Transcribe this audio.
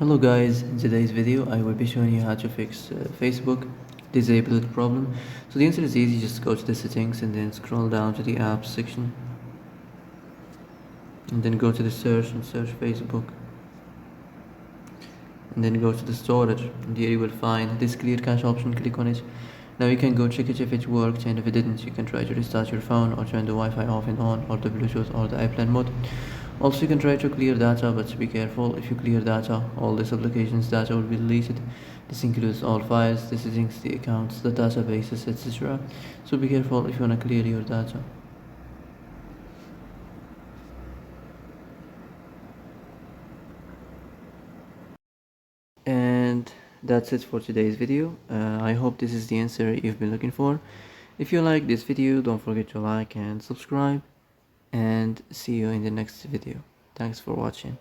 Hello guys, in today's video I will be showing you how to fix Facebook disabled problem. So the answer is easy, just go to the settings and then scroll down to the apps section and then go to the search and search Facebook and then go to the storage and here you will find this clear cache option. Click on it. Now you can go check it if it worked, and if it didn't you can try to restart your phone or turn the Wi-Fi off and on, or the Bluetooth or the airplane mode. Also you can try to clear data, but be careful. If you clear data, all this application's data will be deleted. This includes all files, the settings, the accounts, the databases, etc. So be careful if you want to clear your data. And that's it for today's video. I hope this is the answer you've been looking for. If you like this video, don't forget to like and subscribe, and see you in the next video. Thanks for watching.